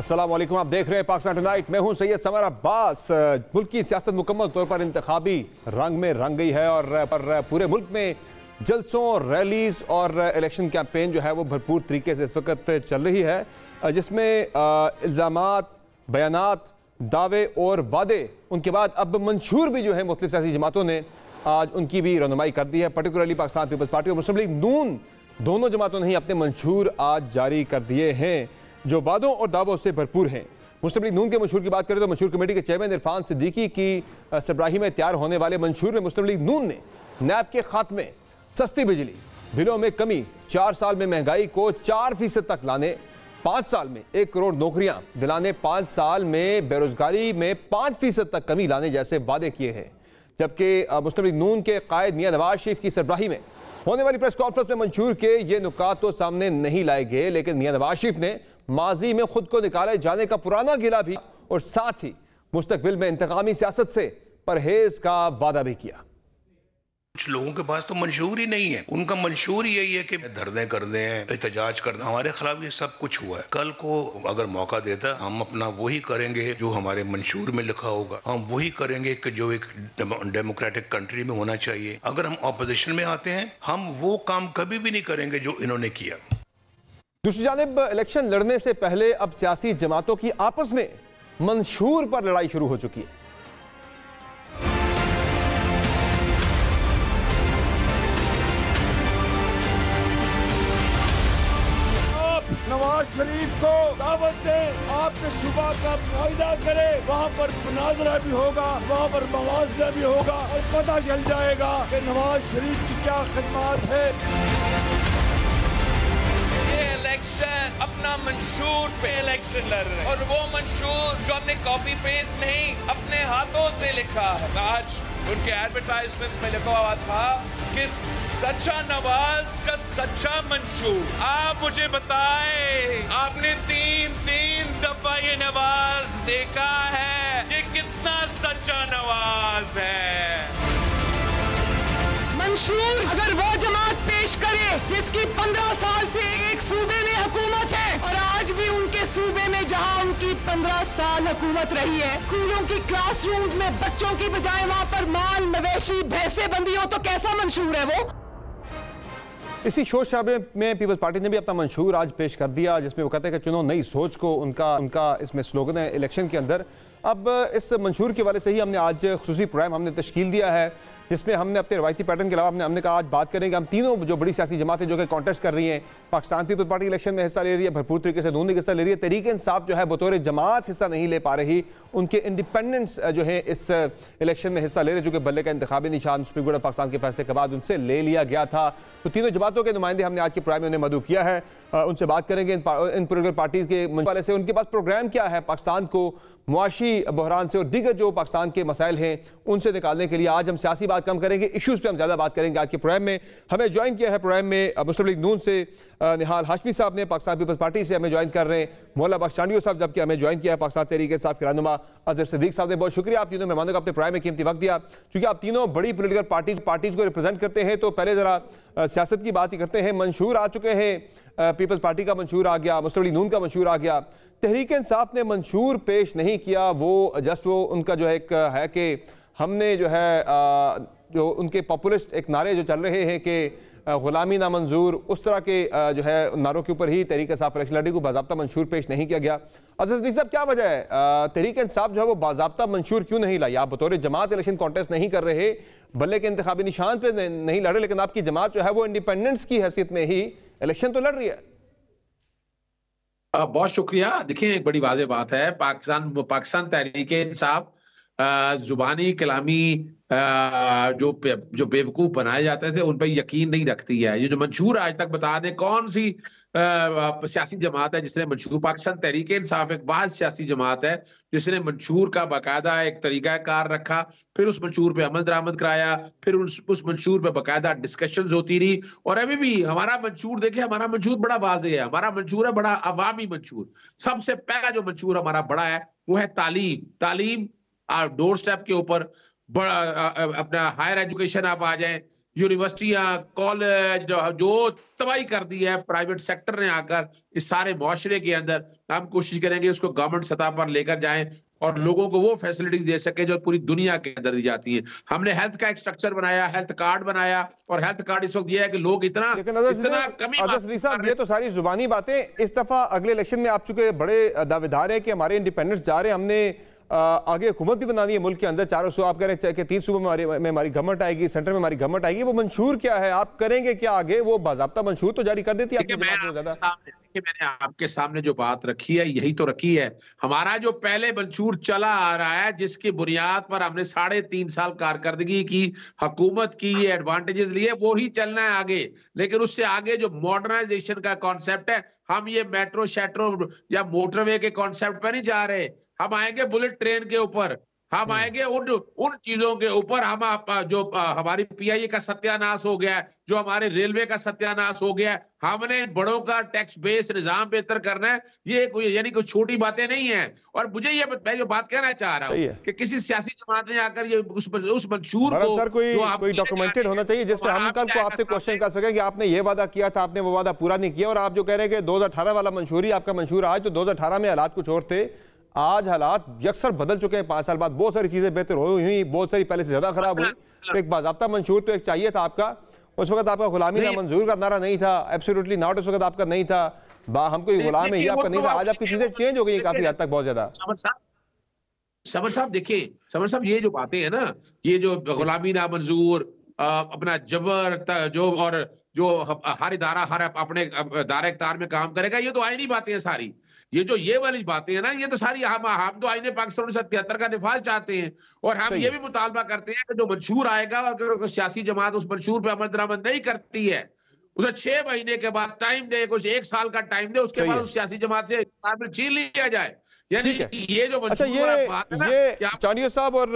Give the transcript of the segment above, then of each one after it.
अस्सलाम वालेकुम, आप देख रहे हैं पाकिस्तान टुनाइट। मैं हूं सैयद समर अब्बास। मुल्क की सियासत मुकम्मल तौर पर इंतखाबी रंग में रंग गई है और पूरे मुल्क में जलसों, रैलीज और इलेक्शन कैंपेन जो है वो भरपूर तरीके से इस वक्त चल रही है, जिसमें इल्ज़ामात, बयानात, दावे और वादे, उनके बाद अब मंशूर भी जो है मुख्तलिफ सियासी जमातों ने आज उनकी भी रहनुमाई कर दी है। पर्टिकुलरली पाकिस्तान पीपल्स पार्टी और मुस्लिम लीग नून दोनों जमातों ने ही अपने मंशूर आज जारी कर दिए हैं जो वादों और दावों से भरपूर हैं। मुस्लिम लीग नून के मंशूर की बात करें तो मंशूर कमेटी के चेयरमैन इरफान सिद्दीकी की सरबराही में तैयार होने वाले मंशूर में मुस्लिम लीग नून ने नैब के खात्मे, सस्ती बिजली बिलों में कमी, 4 साल में महंगाई को 4% तक लाने, 5 साल में 1 करोड़ नौकरियां दिलाने, 5 साल में बेरोजगारी में 5% तक कमी लाने जैसे वादे किए हैं। जबकि मुस्लिम लीग नून के कायद मियां नवाज शरीफ की सरबराही में होने वाली प्रेस कॉन्फ्रेंस में मंशूर के ये नुकात तो सामने नहीं लाए गए, लेकिन मियां नवाज शरीफ ने माजी में खुद को निकाले जाने का पुराना गिला भी और साथ ही मुस्तकबिल में इंतकामी सियासत से परहेज का वादा भी किया। कुछ लोगों के पास तो मंशूर ही नहीं है, उनका मंशूर यही है कि धरने कर दें, एहतजाज कर दें। हमारे खिलाफ ये सब कुछ हुआ है। कल को अगर मौका देता हम अपना वही करेंगे जो हमारे मंशूर में लिखा होगा, हम वही करेंगे कि जो एक डेमोक्रेटिक कंट्री में होना चाहिए। अगर हम ऑपोजिशन में आते हैं हम वो काम कभी भी नहीं करेंगे जो इन्होंने किया। दूसरी जानिब इलेक्शन लड़ने से पहले अब सियासी जमातों की आपस में मंशूर पर लड़ाई शुरू हो चुकी है। नवाज शरीफ को दावत दें, आपके सुबह का फायदा करें, वहाँ पर मुनाजरा भी होगा, वहाँ पर मुआवजा भी होगा और पता चल जाएगा कि नवाज शरीफ की क्या खिदमत है। ये इलेक्शन अपना मंशूर पे इलेक्शन लड़ रहे हैं और वो मंशूर जो हमने कॉपी पेस्ट नहीं अपने हाथों से लिखा है। आज उनके एडवर्टाइजमेंट्स में लिखा हुआ था कि सच्चा नवाज का सच्चा मंशूर। आप मुझे बताएं, आपने तीन दफा ये नवाज देखा है, ये कितना सच्चा नवाज है। मंशूर अगर वो जमात पेश करे जिसकी 15 साल से एक सूबे में हुकूमत है और आज भी उनके सूबे में जहां उनकी 15 साल हुकूमत रही है, स्कूलों की क्लासरूम्स में बच्चों की बजाय वहां पर माल, मवेशी, भैंसे बंदी हो, तो कैसा मंशूर है वो? इसी शोर शराबे में पीपल्स पार्टी ने भी अपना मंशूर आज पेश कर दिया, जिसमें वो कहते हैं कि चुनो नई सोच को, उनका इसमें स्लोगन है इलेक्शन के अंदर। अब इस मंशूर के वाले से ही हमने आज खुसूसी प्रोग्राम हमने तश्कील दिया है, जिसमें हमने अपने रवायती पैटर्न के अलावा हमने कहा आज बात करेंगे हम तीनों जो बड़ी सियासी जमातें जो कि कॉन्टेस्ट कर रही हैं। पाकिस्तान पीपल्स पार्टी इलेक्शन में हिस्सा ले रही है, भरपूर तरीके से नून लीग हिस्सा ले रही है। तहरीक इंसाफ जो है बतौर जमात हिस्सा नहीं ले पा रही, उनके इंडिपेंडेंट्स जो है इस इलेक्शन में हिस्सा ले रहे, जो कि बल्ले का इंतखाबी निशान सुप्रीम कोर्ट ऑफ पाकिस्तान के फैसले के बाद उनसे ले लिया गया था। तो तीनों जमातों के नुमाइंदे हमने आज के प्रोग्राम में उन्हें मदऊ किया है, उनसे बात करेंगे इन पोलिटिकल पार्टीज के वाले से, उनके पास प्रोग्राम क्या है पाकिस्तान को मुआशी बहरान से और दीगर जो पाकिस्तान के मसाइल हैं उनसे निकालने के लिए। आज हम सियासी बात कम करेंगे, इश्यूज़ पे हम ज़्यादा बात करेंगे आज के प्रोग्राम में। हमें ज्वाइन किया है प्रोग्राम में मुस्लिम लीग नून से निहाल हाशमी साहब ने, पाकिस्तान पीपल्स पार्टी से हमें ज्वाइन कर रहे हैं मौला बख्श चांडियो साहब, जबकि हमें ज्वाइन किया है पाकिस्तान तहरीक इंसाफ के रहनुमा अजहर सिद्दीक साहब ने। बहुत शुक्रिया आप तीनों मेहमानों का अपने प्रोग्राम में कीमती वक्त दिया, क्योंकि आप तीनों बड़ी पोलिटिकल पार्टीज को रिप्रेजेंट करते हैं। तो पहले ज़रा सियासत की बात ही करते हैं। मंशूर आ चुके हैं, पीपल्स पार्टी का मंशूर आ गया, मुस्लिम लीग नून का मंशूर आ गया। तहरीक इंसाफ ने मंशूर पेश नहीं किया, वो जस्ट वो उनका जो है एक है कि हमने जो है जो उनके पॉपुलिस्ट एक नारे जो चल रहे हैं कि गुलामी ना मंजूर, उस तरह के जो है नारों के ऊपर ही तहरीक इंसाफ इलेक्शन लड़ी को बाज़ाब्ता मंशूर पेश नहीं किया गया। अजहर सिद्दीक साहब, क्या वजह है तहरीक इंसाफ जो है वो बाज़ाब्ता मंशूर क्यों नहीं लाई? आप बतौर जमात इलेक्शन कॉन्टेस्ट नहीं कर रहे, बल्ले के इंतखाबी निशान पे नहीं लड़ रहे, लेकिन आपकी जमात जो है वो इंडिपेंडेंस की हैसियत में ही इलेक्शन तो लड़ रही है। बहुत शुक्रिया। देखिए, एक बड़ी वाज़ेह बात है, पाकिस्तान तहरीक इंसाफ जुबानी कलामी जो बेवकूफ बनाए जाते थे उन पर यकीन नहीं रखती है। ये जो मंशूर आज तक बता दें कौन सी सियासी जमात है जिसने मंशूर, पाकिस्तान तहरीक इंसाफ एक वाहिद सियासी जमात है जिसने मंशूर का बाकायदा एक तरीकाकार रखा, फिर उस मंशूर पे अमल दरामद कराया, फिर उस मंशूर पे बाकायदा डिस्कशंस होती रही। और अभी भी हमारा मंशूर देखे, हमारा मंशूर बड़ा वाज़ेह है, हमारा मंशूर है बड़ा अवामी मंशूर। सबसे पहला जो मंशूर हमारा बड़ा है वो है तालीम और डोर स्टेप के ऊपर बड़ा अपना हायर एजुकेशन आप आ जाएं, यूनिवर्सिटियां, कॉलेज जो तबाही कर दी है प्राइवेट सेक्टर ने आकर इस सारे मुआशरे के अंदर, हम कोशिश करेंगे उसको गवर्नमेंट सतह पर लेकर जाएं और लोगों को वो फैसिलिटीज दे सके जो पूरी दुनिया के अंदर दी जाती है। हमने हेल्थ का एक स्ट्रक्चर बनाया, हेल्थ कार्ड बनाया, और हेल्थ कार्ड इस वक्त ये है कि लोग इतना कमी। ये तो सारी जुबानी बातें। इस दफा अगले इलेक्शन में आप चुके बड़े दावेदार हैं कि हमारे इंडिपेंडेंस जा रहे हैं, हमने आगे हुकूमत भी बनानी है मुल्क के अंदर, चारों सूबे आप कह रहे हैं कि 3 सूबों में हमारी गवर्नमेंट आएगी, सेंटर में हमारी गवर्नमेंट आएगी, वो मंशूर क्या है, आप करेंगे क्या आगे? वो बाज़ाब्ता मंशूर तो जारी कर देती है आपकी जमात में ज्यादा। मैंने आपके सामने जो बात रखी है यही तो रखी है। हमारा जो पहले मंशूर चला आ रहा है, जिसकी बुनियाद पर हमने 3.5 साल कारकर्दगी की, हुकूमत की ये एडवांटेजेस लिए, वो ही चलना है आगे। लेकिन उससे आगे जो मॉडर्नाइजेशन का कॉन्सेप्ट है, हम ये मेट्रो शेट्रो या मोटरवे के कॉन्सेप्ट पर नहीं जा रहे। हम आएंगे बुलेट ट्रेन के ऊपर, हम आएंगे उन चीजों के ऊपर। हम जो हमारी पीआईए का सत्यानाश हो गया है, जो हमारे रेलवे का सत्यानाश हो गया है, हमने बड़ों का टैक्स बेस निजाम बेहतर करना है। ये कोई यानी कोई छोटी बातें नहीं है। और मुझे ये मैं जो बात कहना चाह रहा हूँ कि किसी सियासी जमात ने आकर ये उस मंशूर को सर कोई डॉक्यूमेंटेड होना चाहिए जिस पर हम कल को आपसे क्वेश्चन कर सकें कि आपने ये वादा किया था, आपने वो वादा पूरा नहीं किया। और आप जो कह रहे हैं कि 2018 वाला मंशूरी आपका मंशूर आज, तो 2018 में हालात कुछ और थे, आज हालात यकसर बदल चुके हैं। 5 साल बाद बहुत सारी चीजें बेहतर हुई, बहुत सारी पहले से ज्यादा खराब हुई। तो एक बाज़ाब्ता मंशूर तो एक चाहिए था आपका। उस वक्त आपका गुलामी ना मंजूर का नारा नहीं था, एब्सोल्युटली नॉट, उस वक्त आपका नहीं था, हम कोई गुलाम है ये आपका नहीं था। आज आपकी चीजें चेंज हो गई काफी हद तक, बहुत ज्यादा। समर साहब देखिए, समर साहब ये जो बातें हैं ना, ये जो गुलामी ना मंजूर, अपना जबर जो, और जो हर इदारा हर अपने दायरे इख्तियार में काम करेगा, ये तो आईनी बातें हैं सारी। ये वाली बातें हैं ना, ये तो सारी हम तो आईने पाकिस्तान 1973 का निफाज चाहते हैं। और हम ये भी मुतालबा करते हैं कि जो मंशूर आएगा, अगर सियासी जमात उस मंशूर पे अमल दरामद नहीं करती है, उसे 6 महीने के बाद टाइम दे, कुछ 1 साल का टाइम दे, उसके बाद उस सियासी जमात से छीन लिया जाए। यानी ये जो अच्छा, ये चांडियो साहब और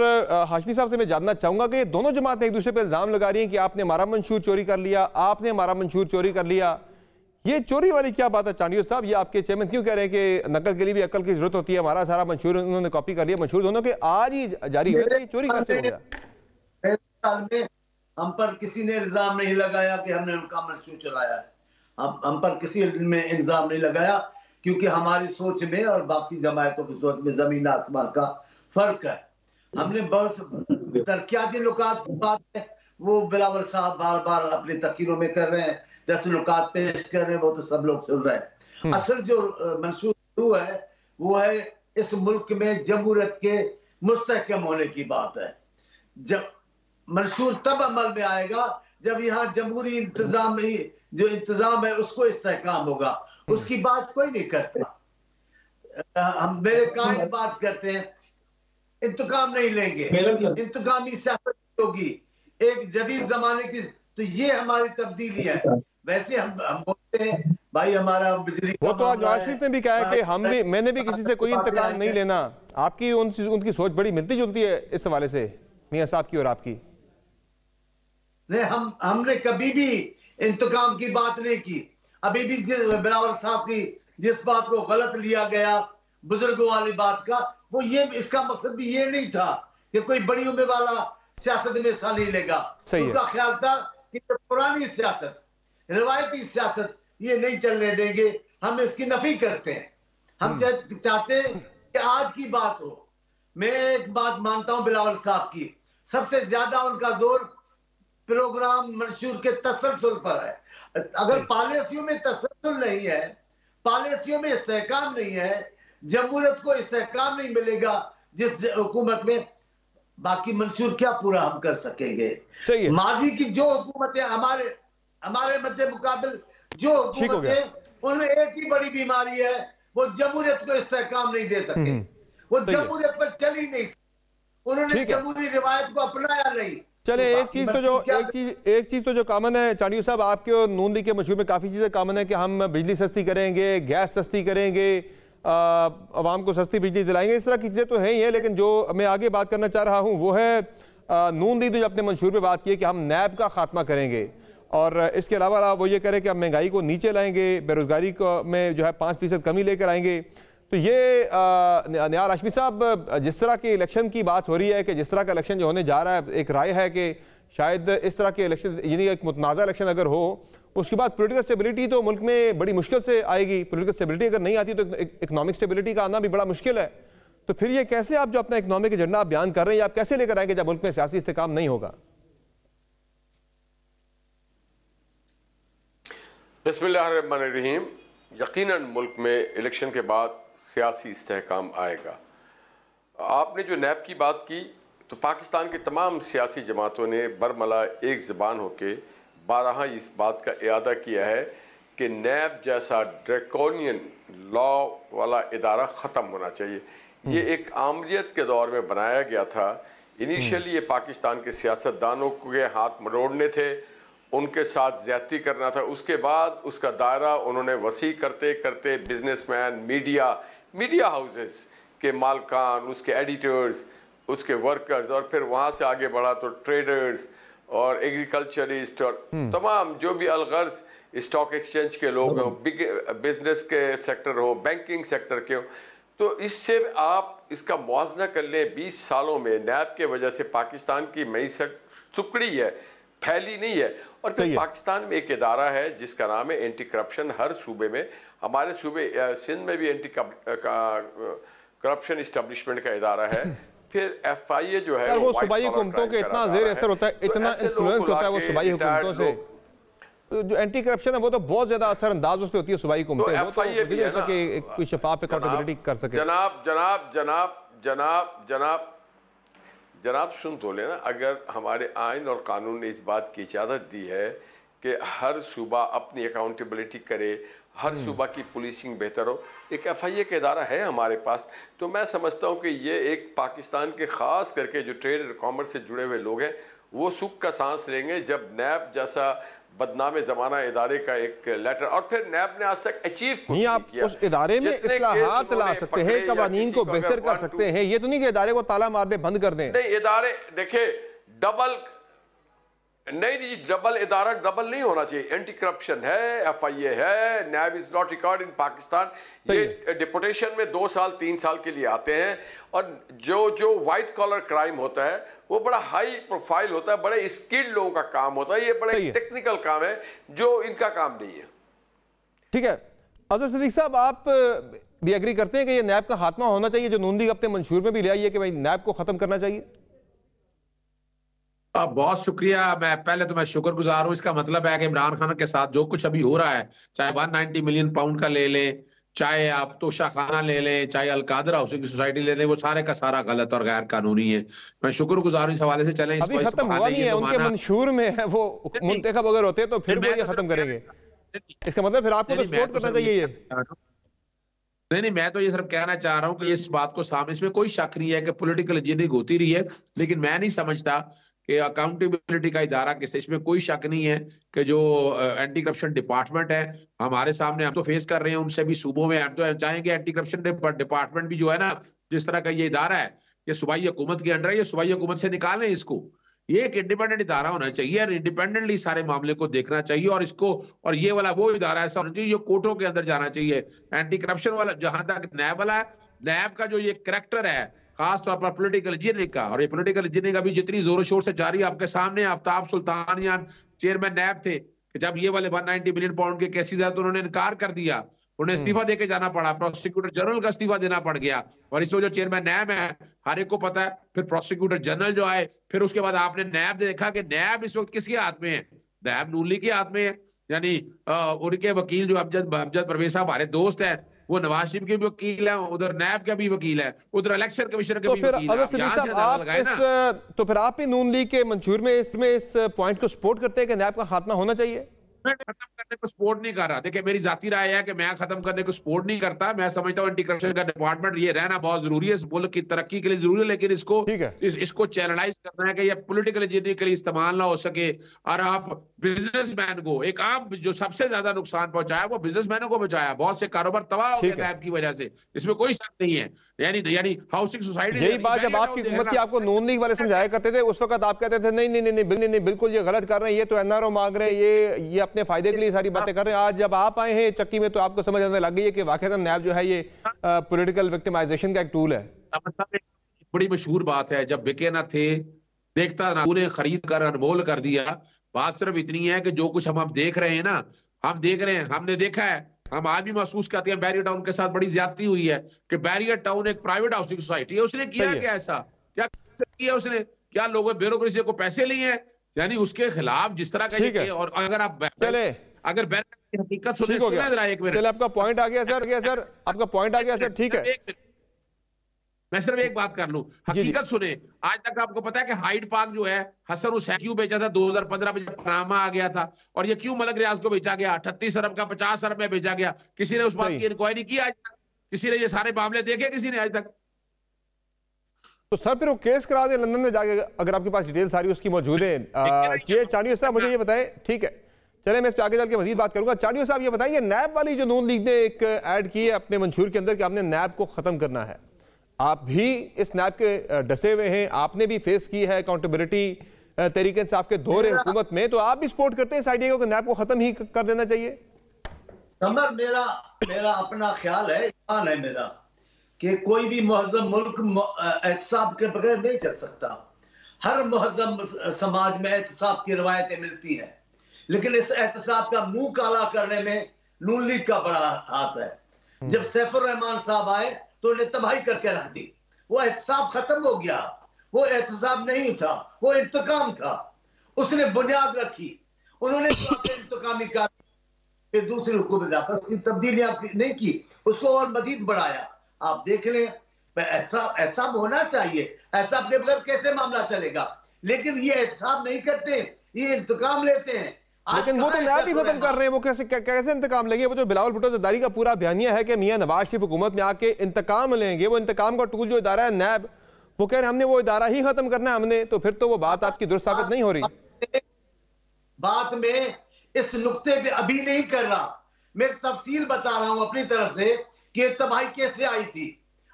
हाशमी साहब से मैं जानना चाहूंगा कि दोनों जमातें एक दूसरे पे इल्जाम लगा रही हैं कि आपने हमारा मंशूर चोरी कर लिया, आपने हमारा मंशूर चोरी कर लिया। ये चोरी वाली क्या बात है चांडियो साहब? ये आपके चेयरमैन क्यों कह रहे हैं कि नकल के लिए भी अकल की जरूरत होती है, हमारा सारा मंशूर उन्होंने कॉपी कर लिया, मंशूर दोनों के आज ही जारी हुए, तो ये चोरी कैसे हो गया? हम पर किसी ने इल्जाम नहीं लगाया कि हमने उनका मंशूर चलाया है। हम पर किसी ने इल्जाम नहीं लगाया, क्योंकि हमारी सोच में और बाकी जमायतों की सोच में जमीन आसमान का फर्क है। हमने बहुत तरक्याती नुकात की बात है, वो बिलावल साहब बार बार अपनी तकीरों में कर रहे हैं, जैसे नुकात पेश कर रहे हैं, वो तो सब लोग सुन रहे हैं। असल जो मंशूर है वो है इस मुल्क में जमहूरियत के मुस्तहकम होने की बात है। जब मंशूर तब अमल में आएगा जब यहाँ जमहूरी इंतजाम जो इंतजाम है उसको इस्तेहकाम होगा। उसकी बात कोई नहीं करता। हम मेरे कायद बात करते हैं, इंतकाम नहीं लेंगे, इंतकामी सियासत होगी एक जदीद जमाने की। तो ये हमारी तब्दीली है। वैसे हम बोलते हैं भाई हमारा बिजली, वो तो आज नवाज शरीफ ने भी कहा है कि मैंने भी किसी से कोई इंतकाम नहीं लेना। आपकी उनकी सोच बड़ी मिलती जुलती है इस हवाले से, मियां साहब की और आपकी। नहीं, हमने कभी भी इंतकाम की बात नहीं की। अभी भी बिलावल साहब की जिस बात को गलत लिया गया बुजुर्गों वाली बात का, वो ये इसका मकसद भी ये नहीं था कि कोई बड़ी उम्र वाला सियासत में हिस्सा नहीं लेगा। उनका ख्याल था कि पुरानी सियासत, रिवायती सियासत ये नहीं चलने देंगे, हम इसकी नफी करते हैं। हम चाहते हैं कि आज की बात हो। मैं एक बात मानता हूं बिलावल साहब की, सबसे ज्यादा उनका जोर प्रोग्राम मंशूर के तसलसल पर है। अगर पॉलिसियों में तसलसल नहीं है, पॉलिसियों में इस्तेहकाम नहीं है, जमहूरियत को इस्तेहकाम नहीं मिलेगा जिस हुकूमत में, बाकी मंशूर क्या पूरा हम कर सकेंगे? माजी की जो हुकूमतें हमारे मध्य मुकाबल जो हुकूमतें, उनमें एक ही बड़ी बीमारी है, वो जमहूरियत को इस्तेहकाम नहीं दे सके। वो जमहूरियत पर चल ही नहीं, उन्होंने जमहूरी रिवायत को अपनाया नहीं। चले एक चीज तो जो कॉमन है चांडियो साहब, आपके और नून लीग के मंशूर में काफी चीजें कॉमन है कि हम बिजली सस्ती करेंगे, गैस सस्ती करेंगे, आवाम को सस्ती बिजली दिलाएंगे, इस तरह की चीजें तो है ही है। लेकिन जो मैं आगे बात करना चाह रहा हूं वो है नून लीग जो अपने मंशूर पे बात की है कि हम नैब का खात्मा करेंगे, और इसके अलावा वो ये करें कि हम महंगाई को नीचे लाएंगे, बेरोजगारी को में जो है 5% कमी लेकर आएंगे। तो ये निहाल हाशमी साहब, जिस तरह के इलेक्शन की बात हो रही है कि जिस तरह का इलेक्शन जो होने जा रहा है, एक राय है कि शायद इस तरह के इलेक्शन, यानी एक मुतनाज़ा इलेक्शन अगर हो, उसके बाद पॉलिटिकल स्टेबिलिटी तो मुल्क में बड़ी मुश्किल से आएगी। पॉलिटिकल स्टेबिलिटी अगर नहीं आती तो इकोनॉमिक स्टेबिलिटी का आना भी बड़ा मुश्किल है। तो फिर ये कैसे आप जो अपना इकोनॉमिक एजेंडा आप बयान कर रहे हैं, आप कैसे लेकर आएंगे जब मुल्क में सियासी इस्तेकाम नहीं होगा? बिस्मिल्लाहिर्रहमानिर्रहीम। यकीनन मुल्क में इलेक्शन के बाद सियासी इस्तेहकाम आएगा। आपने जो नैब की बात की, तो पाकिस्तान के तमाम सियासी जमातों ने बरमला एक ज़बान होकर बारहा इस बात का इयादा किया है कि नैब जैसा ड्रैकोनियन लॉ वाला इदारा ख़त्म होना चाहिए। ये एक आमरीत के दौर में बनाया गया था। इनिशियली ये पाकिस्तान के सियासतदानों के हाथ मरोड़ने थे, उनके साथ ज़्यादती करना था। उसके बाद उसका दायरा उन्होंने वसी करते करते बिजनेसमैन, मीडिया हाउसेस के मालकान, उसके एडिटर्स, उसके वर्कर्स, और फिर वहाँ से आगे बढ़ा तो ट्रेडर्स और एग्रीकल्चरिस्ट और तमाम जो भी अलगर्ज स्टॉक एक्सचेंज के लोग हो, बिजनेस के सेक्टर हो, बैंकिंग सेक्टर के हो। तो इससे आप इसका मुआवजा कर लें, 20 सालों में नैब के वजह से पाकिस्तान की मईशत टुकड़ी है, फैली नहीं है। और फिर पाकिस्तान में एक इदारा है जिसका नाम है एंटी करप्शन। हर सूबे में, हमारे सूबे सिंध में भी एंटी करप्शन इस्टेब्लिशमेंट का इदारा है। फिर FIA जो है वो सूबाई हुकूमतों के इतना जेर असर होता है, इतना इन्फ्लुएंस होता है वो सूबाई हुकूमतों से। जो एंटी करप्शन है वो तो बहुत ज्यादा असरअंदाज उस पे होती है सूबाई हुकूमतें, वो तो कि कोई शफाफ अकाउंटेबिलिटी कर सके। जनाब सुन तो लेना, अगर हमारे आइन और कानून ने इस बात की इजाज़त दी है कि हर सूबा अपनी अकाउंटेबिलिटी करे, हर सूबा की पुलिसिंग बेहतर हो, एक FIA का इदारा है हमारे पास, तो मैं समझता हूँ कि ये एक पाकिस्तान के ख़ास करके जो ट्रेड और कॉमर्स से जुड़े हुए लोग हैं वो सुख का सांस लेंगे जब नैब जैसा बदनामे ज़माना इदारे का एक लेटर। और फिर नैब ने आज तक अचीव कुछ नहीं किया। उस इदारे में इस्लाहात ला सकते हैं, कवानीन को बेहतर कर सकते हैं, ये तो नहीं कि इदारे को ताला मार दे, बंद कर दें। नहीं, इदारे देखिए डबल इदारा डबल नहीं होना चाहिए। एंटी करप्शन है, FIA है, NAB is not record in Pakistan. ये डिपोटेशन में 2 साल 3 साल के लिए आते हैं, और जो व्हाइट कॉलर क्राइम होता है वो बड़ा हाई प्रोफाइल होता है, बड़े स्किल्ड लोगों का काम होता है। ये बड़े टेक्निकल काम है जो इनका काम नहीं है। ठीक है अजहर सिद्दीक साहब, आप भी एग्री करते हैं कि ये नैब का खात्मा होना चाहिए, जो नून लीग अपने मंशूर में भी ले आई है कि भाई नैब को खत्म करना चाहिए? बहुत शुक्रिया। मैं शुक्रगुजार हूँ। इसका मतलब है कि इमरान खान के साथ जो कुछ अभी हो रहा है, चाहे 190 मिलियन पाउंड का ले लें, चाहे आप तोशा खाना ले लें, चाहे अलकादर हाउसिंग सोसाइटी ले लें, वो सारे का सारा गलत और गैर कानूनी है। मैं शुक्रगुजार हूं इस हवाले से। चलें, अभी खत्म हुआ नहीं है, उनके मंशूर में है, वो मुंतखब अगर होते तो फिर वो ये खत्म करेंगे। इसका मतलब फिर आपको तो सपोर्ट करना चाहिए ये। नहीं, मैं तो ये सिर्फ कहना चाह रहा हूं कि इस बात को सामने, इसमें कोई शक नहीं है कि पॉलिटिकल इंजीनियरिंग होती रही है, लेकिन मैं नहीं समझता कि अकाउंटेबिलिटी का इदारा किस, इसमें कोई शक नहीं है कि जो एंटी करप्शन डिपार्टमेंट है हमारे सामने, हम तो फेस कर रहे हैं उनसे भी सूबों में। हम तो चाहेंगे एंटी करप्शन डिपार्टमेंट भी जो है ना, जिस तरह का ये इदारा है, ये सूबाई हुकूमत के अंडर है, ये सूबाई हुकूमत से निकालें इसको। ये एक इंडिपेंडेंट इदारा होना चाहिए और इंडिपेंडेंटली सारे मामले को देखना चाहिए। और इसको, और ये वाला वो इदारा ऐसा होना चाहिए जो कोर्टों के अंदर जाना चाहिए। एंटी करप्शन वाला जहां तक नैब वाला है, नैब का जो ये करैक्टर है खास तौर पर पॉलिटिकल इंजीनियरिंग का, और ये पॉलिटिकल इंजीनियरिंग अभी जितनी जोरों शोर से जारी आपके सामने, आफ्ताब सुल्तानियान चेयरमैन नैब थे कि जब ये वाले 190 मिलियन पाउंड के केसेस आए तो उन्होंने इनकार कर दिया, उन्हें इस्तीफा देके जाना पड़ा, प्रोसिक्यूटर जनरल का इस्तीफा देना पड़ गया। और इसमें जो चेयरमैन नैब है, हर एक को पता है, फिर प्रोसिक्यूटर जनरल जो आए, फिर उसके बाद आपने नैब ने देखा कि नैब इस वक्त किसके हाथ में है, नैब नून लीग के हाथ में है। यानी उनके वकील जो अमजद परवेज साहब हमारे दोस्त हैं, वो नवाज शरीफ के भी वकील है, उधर नैब का भी वकील है, उधर इलेक्शन कमिश्नर के भी वकील है। तो फिर आप भी नून लीग के मंशूर में इस पॉइंट को सपोर्ट करते हैं कि नैब का खात्मा होना चाहिए? मैं खत्म करने को सपोर्ट नहीं कर रहा। देखिए, मेरी जाती राय है कि मैं खत्म करने को सपोर्ट नहीं करता। मैं समझता हूँ एंटी करप्शन का डिपार्टमेंट ये रहना बहुत जरूरी है, इस मुल्क की तरक्की के लिए जरूरी है, लेकिन इसको चैनलाइज करना है कि ये पॉलिटिकल इंजीनियरिंग के लिए इस्तेमाल ना हो सके। और आप बिजनेसमैन को, एक आम जो सबसे ज्यादा नुकसान पहुंचाया वो बिजनेसमैनों को बचाया, बहुत से कारोबार तबाह हो गए नैब की वजह से, इसमें कोई शक नहीं है। यानी हाउसिंग सोसाइटी, यही बात जब आपकी हुकूमत थी, आपको नून लीग वाले समझाया करते थे, उस वक्त आप कहते थे नहीं बिल्कुल ये गलत कर रहे हैं, ये तो NRO मांग रहे हैं, ये अपने फायदे के लिए सारी बातें कर रहे हैं। आज जब आप आए हैं चक्की में तो आपको समझ आने लग गई है कि वाकई नैब जो है ये पॉलिटिकल विक्टिमाइजेशन का एक टूल है। बड़ी मशहूर बात है, जब बिके ना थे देखता ना, उन्हें खरीद कर अनमोल कर दिया। बात सिर्फ इतनी है कि जो कुछ हम अब देख रहे हैं ना, हम देख रहे हैं, हमने देखा है, हम आज भी महसूस करते हैं बैरियर टाउन के साथ बड़ी ज्यादती हुई है कि बैरियर टाउन एक प्राइवेट हाउसिंग सोसाइटी है। उसने किया क्या ऐसा, क्या किया उसने, क्या लोगों ब्यूरोक्रेसी को पैसे लिए हैं? यानी उसके खिलाफ जिस तरह का ये, और अगर आप अगर बैरियर की हकीकत सुने जरा एक मिनट। चले, आपका पॉइंट आ गया सर, आपका पॉइंट आ गया सर, ठीक है। मैं सिर्फ एक बात कर लूं, हकीकत सुने। आज तक आपको पता है कि हाइड पार्क जो है हसन हुसैन क्यों बेचा था 2015 में जब पनामा आ गया था, और ये क्यों मलक रियाज को बेचा गया? 38 अरब का 50 अरब में बेचा गया। किसी ने उस बात की इंक्वायरी की आज तक? किसी ने ये सारे मामले देखे किसी ने आज तक? तो सर फिर वो केस करा दे लंदन में जाके, अगर आपके पास डिटेल सारी उसकी मौजूद है। चांडियो साहब मुझे ये बताएं, ठीक है, चले मैं इस पर आगे चल के मजीद बात करूंगा। चांडियो साहब ये बताइए, नैब वाली जो नून लीग ने एक ऐड की है अपने मंशूर के अंदर कि आपने नैब को खत्म करना है, आप भी इस नैब के डसे हुए हैं, आपने भी फेस की है अकाउंटेबिलिटी तरीके से आपके दौरे हुकूमत में, तो आप भी सपोर्ट करते हैं इस आइडिया को कि नैब को खत्म ही कर देना चाहिए? समर, मेरा अपना ख्याल है, ईमान है मेरा कि कोई भी मुहज़्ज़म मुल्क एहतसाब के बगैर नहीं चल सकता। हर मुहज़्ज़म समाज में एहतसाब की रवायतें मिलती हैं, लेकिन इस एहतसाब का मुंह काला करने में नून लीग का बड़ा हाथ है। जब सैफुर रहमान साहब आए तो उन्हें तबाही करके रख दी, वो एहतसाब खत्म हो गया। वो एहतसाब नहीं था, वो इंतकाम था। उसने बुनियाद रखी, उन्होंने इंतकामी का, फिर दूसरी हुकूमत आकर उसकी तब्दीलियां नहीं की, उसको और मजीद बढ़ाया। आप देख लें, एहतसाब होना चाहिए, एहतसाब के बगैर कैसे मामला चलेगा? लेकिन ये एहतसाब नहीं करते, ये इंतकाम लेते हैं। लेकिन वो तो नैब ही खत्म कर रहे हैं, वो कैसे इंतकाम लेंगे? वो जो बिलावल भुट्टो ज़रदारी का पूरा बयानिया है कि मियां नवाज शरीफ हुकूमत में आके इंतकाम लेंगे, वो इंतकाम का टूल जो इदारा है नैब, वो कह रहे हैं हमने वो इदारा ही खत्म करना है हमने, तो फिर तो वो बात आपकी दुरुस्त साबित नहीं हो रही। बात में इस नुक्ते पे अभी नहीं कर रहा, मैं तफसील बता रहा हूं अपनी तरफ से कि तबाही कैसे आई थी।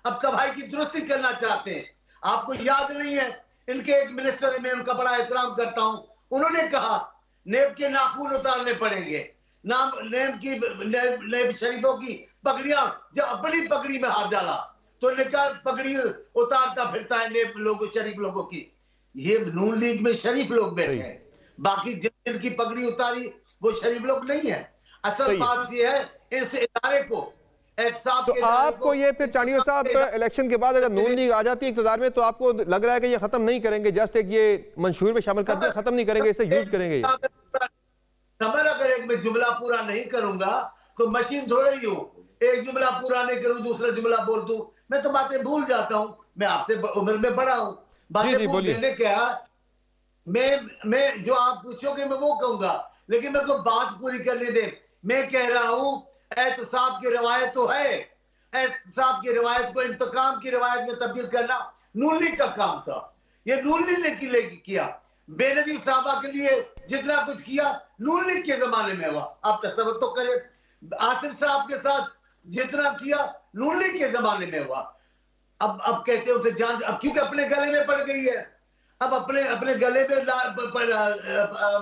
अब तबाही की दुरुस्ती करना चाहते हैं। आपको याद नहीं है, इनके एक मिनिस्टर है, मैं उनका बड़ा एहतराम करता हूं, उन्होंने कहा नेब के नाखून उतारने पड़ेंगे, नेब शरीफों की पगड़ियां, जब अपनी पगड़ी में हाथ डाला तो निकाल पगड़ी उतारता फिरता है नेब लोगों, शरीफ लोगों की। ये नून लीग में शरीफ लोग बैठे हैं, बाकी जिनकी पगड़ी उतारी वो शरीफ लोग नहीं है। असल बात यह है इस इदारे को, तो आपको ये फिर चांडियो साहब इलेक्शन के बाद अगर नून लीग आ जाती है इक़्तिदार में, तो आपको लग रहा है कि ये खत्म नहीं करेंगे, जस्ट एक ये मंशूर में शामिल कर दिया, खत्म नहीं करेंगे, इसे यूज करेंगे? समर, अगर एक मैं जुमला पूरा नहीं करूंगा तो मशीन थोड़ा ही हूं, एक जुमला पूरा नहीं करूं दूसरा जुमला बोल दूं, मैं तो बातें भूल जाता हूं। मैं आपसे उम्र में बड़ा हूं, बातें भूलने क्या, मैं जो आप पूछोगे मैं वो कहूंगा, लेकिन मेरे को बात पूरी करने दे। मैं कह रहा हूं एहतसाब की रवायत तो है, एहतसाब की रवायत को इंतकाम की रवायत में तब्दील करना नून लीग का काम था। ये नून लीग ने किया। बेनजीर साहबा के लिए जितना कुछ किया नून लीग के जमाने में हुआ, आप तस्वर तो करें। आसिफ साहब के साथ जितना किया नून लीग के जमाने में हुआ। अब कहते हैं उसे जान, अब क्योंकि अपने गले में पड़ गई है, अब अपने गले में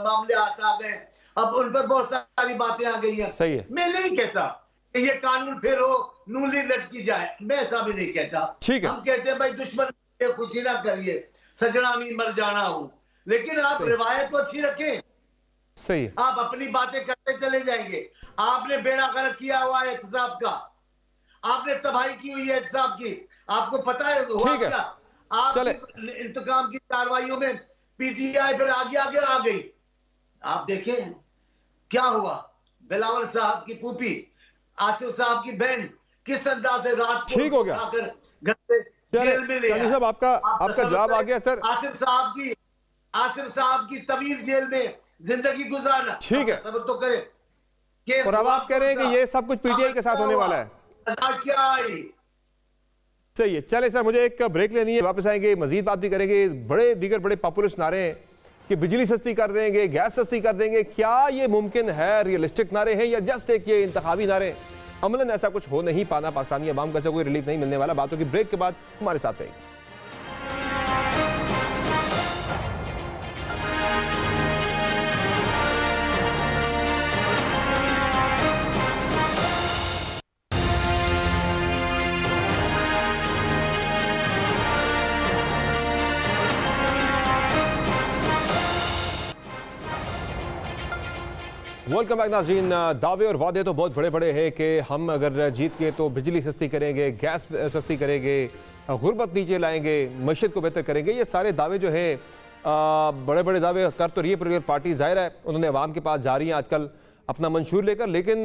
मामले आ गए, अब उन पर बहुत सारी बातें आ गई हैं। मैं नहीं कहता कि ये कानून फिर हो नून लीग लटकी जाए, मैं ऐसा भी नहीं कहता। हम कहते हैं भाई दुश्मन खुशी ना करिए, सजना मी मर जाना हूं, लेकिन आप रिवायत को अच्छी रखें। सही, आप अपनी बातें करते चले जाएंगे। आपने बेड़ा गर्क किया हुआ है एहतसाब का, आपने तबाही की हुई है एहतसाब की, आपको पता है हुआ क्या? आप इंतकाम की कार्रवाइयों में पीटीआई फिर आगे आ गई। आप देखें क्या हुआ, बिलावल साहब की फूफी, आसिफ साहब की बहन किस अंदाज से रात को ठीक हो गया, घर से जेल में ले आए। आपका जवाब आ गया सर। आसिफ साहब की तवील जेल में जिंदगी गुजारना, ठीक है, सब्र तो करे। और अब आप कह रहे हैं कि ये सब कुछ पीटीआई के साथ होने वाला है, क्या आई? सही है। चले सर, मुझे एक ब्रेक लेनी है, वापस आएंगे, मजीद बात भी करेंगे। दीगर बड़े पॉपुलिस्ट नारे हैं कि बिजली सस्ती कर देंगे, गैस सस्ती कर देंगे, क्या ये मुमकिन है? रियलिस्टिक नारे हैं या जस्ट एक ये इंतखाबी नारे? अमलन ऐसा कुछ हो नहीं पाना, पाकिस्तानी अवाम का कोई रिलीफ नहीं मिलने वाला। बातों की ब्रेक के बाद हमारे साथ रहेंगे। वेलकम बैक नाज़रीन। दावे और वादे तो बहुत बड़े बड़े हैं कि हम अगर जीत के तो बिजली सस्ती करेंगे, गैस सस्ती करेंगे, गुर्बत नीचे लाएंगे, मईशत को बेहतर करेंगे। ये सारे दावे जो है बड़े बड़े दावे कर तो रही है पर पार्टी जाहिर है उन्होंने अवाम के पास जा रही है आजकल अपना मंशूर लेकर, लेकिन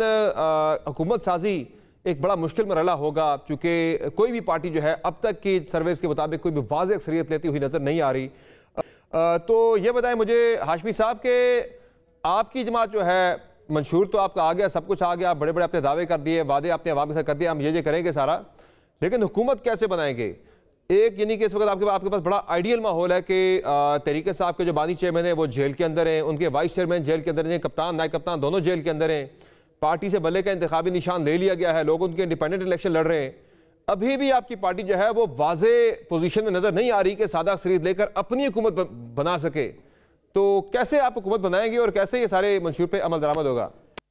हुकूमत साजी एक बड़ा मुश्किल मरहला होगा चूँकि कोई भी पार्टी जो है अब तक की सर्वेस के मुताबिक कोई भी वाज़ेह अक्सरियत लेती हुई नज़र नहीं आ रही। तो ये बताएं मुझे हाशमी साहब के आपकी जमात जो है मंशूर तो आपका आ गया, सब कुछ आ गया, बड़े बड़े आपने दावे कर दिए, वादे आपने अवाम के साथ कर दिए, हम ये करेंगे सारा, लेकिन हुकूमत कैसे बनाएंगे? एक यानी कि इस वक्त आपके पास बड़ा आइडियल माहौल है कि तहरीक साहब के जो बानी चेयरमैन हैं वो जेल के अंदर हैं, उनके वाइस चेयरमैन जेल के अंदर हैं, कप्तान नायब कप्तान दोनों जेल के अंदर हैं, पार्टी से बल्ले का इंतखाबी निशान ले लिया गया है, लोग उनके इंडिपेंडेंट इलेक्शन लड़ रहे हैं। अभी भी आपकी पार्टी जो है वो वाजे पोजीशन में नजर नहीं आ रही कि सादा अक्सरियत लेकर अपनी हुकूमत बना सके। तो कैसे आप हुकूमत बनाएंगे और कैसे ये सारे मंशूर पे अमल दरामद होगा?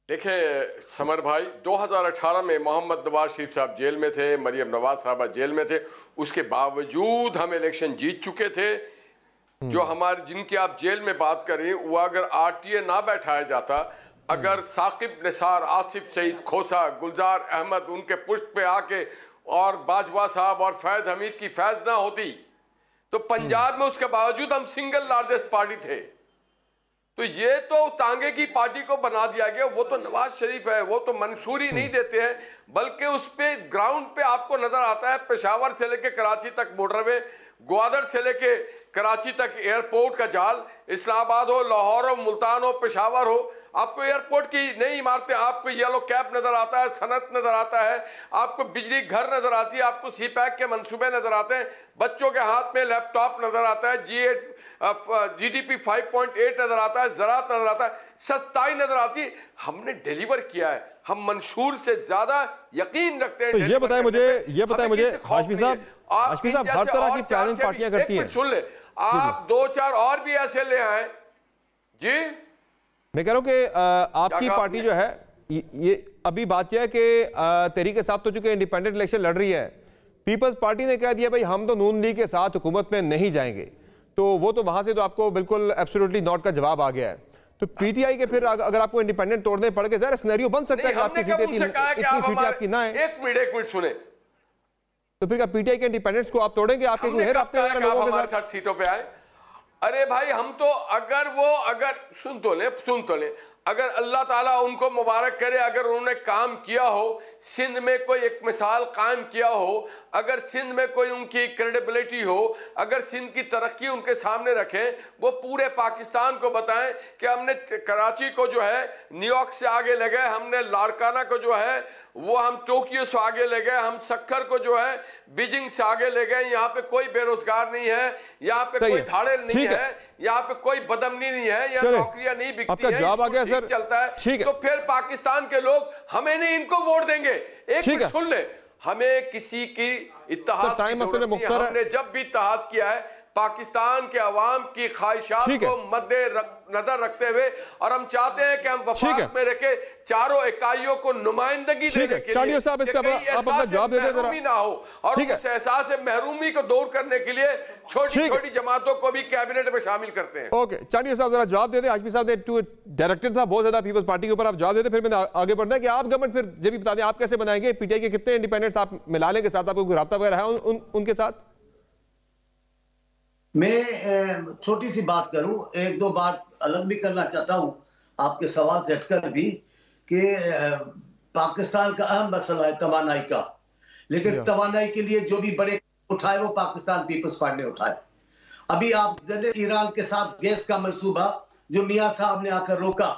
देखें समर भाई, 2018 में मोहम्मद नवाज शरीफ साहब जेल में थे, मरियम नवाज साहबा जेल में थे, उसके बावजूद हम इलेक्शन जीत चुके थे। जो हमारे जिनकी आप जेल में बात करें वो अगर आरटीए ना बैठाया जाता, अगर साकिब निसार, आसिफ सईद खोसा, गुलजार अहमद उनके पुष्ट पे आके और बाजवा साहब और फैज हमीद की फैज ना होती तो पंजाब में उसके बावजूद हम सिंगल लार्जेस्ट पार्टी थे। तो ये तो तांगे की पार्टी को बना दिया गया। वो तो नवाज शरीफ है, वो तो मंशूर ही नहीं देते हैं, बल्कि उस पे ग्राउंड पे आपको नजर आता है पेशावर से लेके कराची तक मोटरवे, ग्वादर से लेके कराची तक एयरपोर्ट का जाल, इस्लामाबाद हो, लाहौर हो, मुल्तान हो, पेशावर हो, आपको एयरपोर्ट की नई इमारतें, आपको येलो कैप नजर आता है, सनत नजर आता है, आपको बिजली घर नजर आती है, आपको सी पैक के मंसूबे नजर आते हैं, बच्चों के हाथ में लैपटॉप नजर आता है, GDP 5.8 नजर आता है, ज़राअत नजर आता है, सस्ताई नजर आती है। हमने डिलीवर किया है, हम मंशूर से ज्यादा यकीन रखते हैं। तो ये बताएं मुझे हाशमी साहब, हर तरह की प्लानिंग पार्टियां करती हैं। सुन ले, आप 2-4 और भी ऐसे ले आए जी। मैं कह रहा हूं कि आपकी पार्टी जो है ये अभी बात यह है कि तहरीक साहब तो चूंकि इंडिपेंडेंट इलेक्शन लड़ रही है, पीपल्स पार्टी ने कह दिया भाई हम तो नून लीग के साथ हुकूमत में नहीं जाएंगे, तो वो तो वहां से तो आपको बिल्कुल एब्सोल्युटली नॉट का जवाब आ गया है। तो पीटीआई के फिर अगर आपको इंडिपेंडेंट तोड़ने पड़ गए जरा सिनेरियो बन सकता है कि आपकी सीटें इतनी सीटें आपकी ना है। एक मिनट सुने, तो फिर पीटीआई के इंडिपेंडेंट्स को आप तोड़ेंगे? आपके कोई है राब्ते वगैरह लोगों के साथ सीटों पे आए? अरे भाई हम तो अगर सुन तो ले, अगर अल्लाह ताला उनको मुबारक करे, अगर उन्होंने काम किया हो, सिंध में कोई एक मिसाल कायम किया हो, अगर सिंध में कोई उनकी क्रेडिबिलिटी हो, अगर सिंध की तरक्की उनके सामने रखें, वो पूरे पाकिस्तान को बताएं कि हमने कराची को जो है न्यूयॉर्क से आगे ले गए, हमने लाड़काना को जो है वो हम टोक्यो से आगे ले गए, हम सक्कर को जो है बीजिंग से आगे ले गए। यहाँ पे कोई बेरोजगार नहीं है, यहाँ पे कोई धाड़े नहीं है, यहाँ पे कोई बदमनी नहीं है, यहाँ नौकरियां नहीं बिकती है, जवाब आ गया सर, चलता है। तो फिर पाकिस्तान के लोग हमें नहीं इनको वोट देंगे। एक मिनट सुन ले, हमें किसी की इत्तेहाद हमने जब भी इत्तेहाद किया है पाकिस्तान के अवाम की ख्वाहिशात को मद्देनजर रखते हुए, और हम चाहते हैं कि हम वफाक में रखे चारों इकाइयों को नुमाइंदगी देने के लिए महरूमी ना हो, और उस एहसास महरूमी को दूर करने के लिए छोटी छोटी जमातों को भी कैबिनेट में शामिल करते हैं। ओके, चांडिया साहब जरा जवाब दे दें। हाशमी साहब ने डायरेक्टेड था बहुत ज्यादा पीपल्स पार्टी के ऊपर, आप जवाब देते फिर मैंने आगे बढ़ना है कि आप गवर्नमेंट फिर ये भी बता दें आप कैसे बनाएंगे, पीटीआई के कितने इंडिपेंडेंट्स आप मिला लेंगे साथ, आपको राब्ता वगैरह है उनके साथ? मैं छोटी सी बात करूं, एक दो बात अलग भी करना चाहता हूं आपके सवाल से हटकर भी, कि पाकिस्तान का अहम मसला है तवानाई का, लेकिन तवानाई के लिए जो भी बड़े उठाए वो पाकिस्तान पीपल्स पार्टी ने उठाए। अभी आप ईरान के साथ गैस का मंसूबा जो मियां साहब ने आकर रोका,